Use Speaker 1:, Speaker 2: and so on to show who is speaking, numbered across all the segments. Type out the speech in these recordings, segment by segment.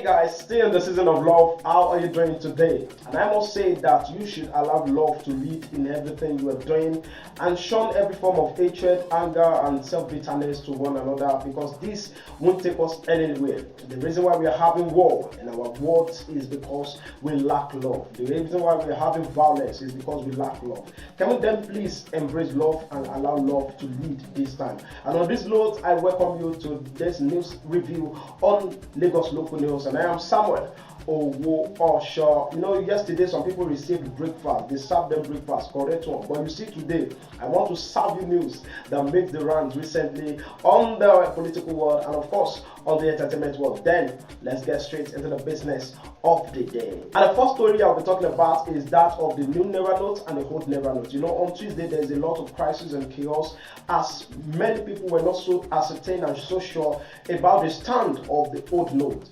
Speaker 1: guys, still in the season of love. How are you doing today? And I must say that you should allow love to lead in everything you are doing and shun every form of hatred, anger, and self-bitterness to one another, because this won't take us anywhere. The reason why we are having war in our world is because we lack love. The reason why we are having violence is because we lack love. Can we then please embrace love and allow love to lead this time? And on this note, I welcome you to this news review on Lagos local news, and I am Samuel Owooso. You know, yesterday some people received breakfast. They served them breakfast, correct one. But you see, today I want to serve you news that made the rounds recently on the political world and of course on the entertainment world. Then let's get straight into the business of the day. And the first story I'll be talking about is that of the new Naira note and the old Naira note. You know, on Tuesday there's a lot of crisis and chaos as many people were not so ascertained and so sure about the stand of the old note,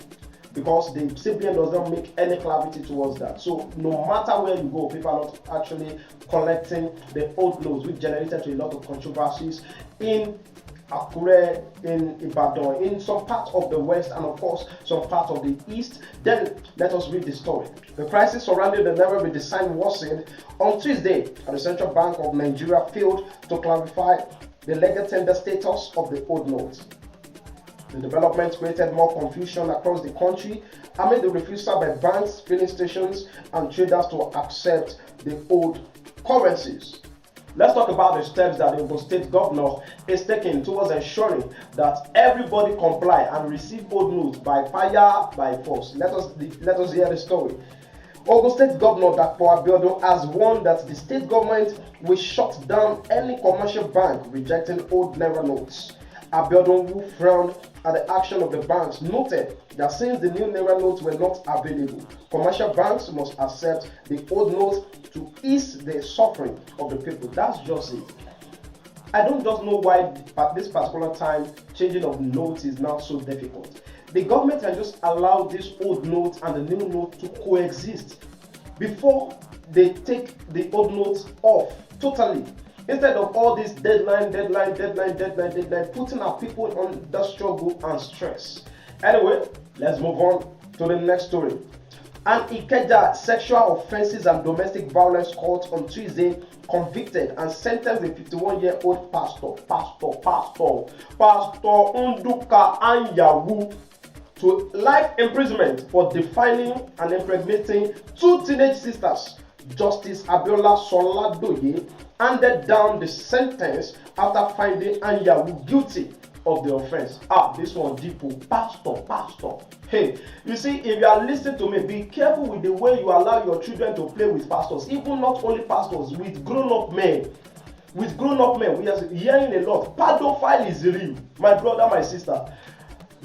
Speaker 1: because the CBN does not make any clarity towards that. So no matter where you go, people are not actually collecting the old notes, which generated a lot of controversies in Akure, in Ibadan, in some parts of the west, and of course some parts of the east. Then let us read the story. The crisis surrounding the Naira redesign worsened on Tuesday, and the Central Bank of Nigeria failed to clarify the legal tender status of the old notes. The development created more confusion across the country amid the refusal by banks, filling stations, and traders to accept the old currencies. Let's talk about the steps that the Ogun State governor is taking towards ensuring that everybody comply and receive old notes by fire, by force. Let us hear the story. Ogun State Governor Dr. Abiodun has warned that the state government will shut down any commercial bank rejecting old Naira notes. Abiodun, who frowned at the action of the banks, noted that since the new Naira notes were not available, commercial banks must accept the old notes to ease the suffering of the people. That's just it. I don't just know why at this particular time changing of notes is now so difficult. The government can just allow this old note and the new note to coexist before they take the old notes off totally. Instead of all this deadline, putting our people under struggle and stress. Anyway, let's move on to the next story. An Ikeja sexual offenses and domestic violence court on Tuesday convicted and sentenced a 51-year-old pastor Nduka Anyawu to life imprisonment for defiling and impregnating two teenage sisters. Justice Abiola Soladoye handed down the sentence after finding Anyawu guilty of the offense. This one deep, pastor. Hey, you see, if you are listening to me, be careful with the way you allow your children to play with pastors. Even not only pastors, with grown-up men. We are hearing a lot. Pedophile is real. My brother, my sister.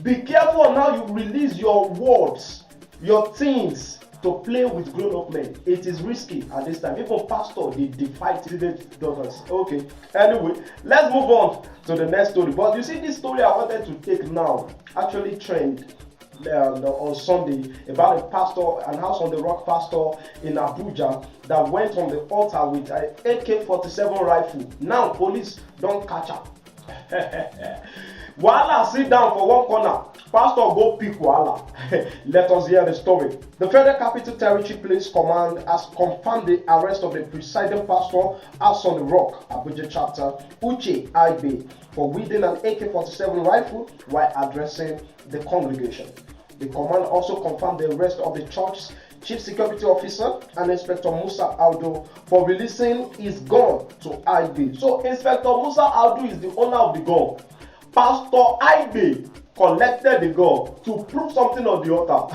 Speaker 1: Be careful on how you release your words, your things, to play with grown-up men. It is risky at this time. Even pastors, they defy teenage daughters. Okay, anyway, let's move on to the next story. But you see, this story I wanted to take now actually trended on Sunday about a pastor, an house on the rock pastor in Abuja that went on the altar with an AK-47 rifle. Now police don't catch her. Wahala sit down for one corner. Pastor go pick Wahala. Let us hear the story. The Federal Capital Territory Police Command has confirmed the arrest of the presiding pastor House on the Rock, Abuja chapter, Uche Ibe, for wielding an AK-47 rifle while addressing the congregation. The command also confirmed the arrest of the church's Chief Security Officer and Inspector Musa Aldo for releasing his gun to Ibe. So Inspector Musa Aldo is the owner of the gun. Pastor Ibe collected the gun to prove something on the altar.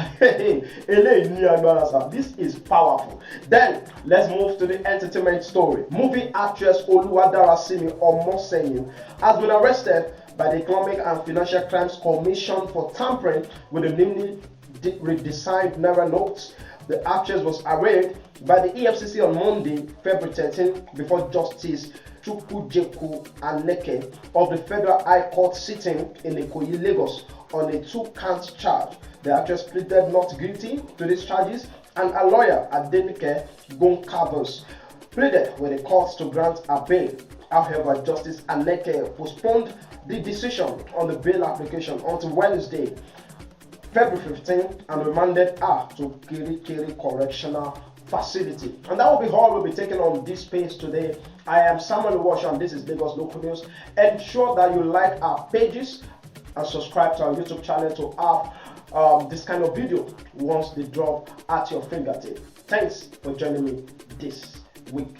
Speaker 1: This is powerful. Then let's move to the entertainment story. Movie actress Oluwadarasimi Omoseyin has been arrested by the Economic and Financial Crimes Commission for tampering with the newly redesigned Naira notes. The actress was arraigned by the EFCC on Monday, February 13, before Justice Chukwujeku Aneke of the Federal High Court sitting in Ikoyi, Lagos, on a 2-count charge. The actress pleaded not guilty to these charges, and a lawyer, Adenike Goncalves, pleaded with the courts to grant a bail. However, Justice Aneke postponed the decision on the bail application until Wednesday. February 15th and remanded her to Kirikiri Correctional Facility. And that will be all we'll be taking on this page today. I am Samuel Wash and this is Lagos Local News. Ensure that you like our pages and subscribe to our YouTube channel to have this kind of video once they drop at your fingertip. Thanks for joining me this week.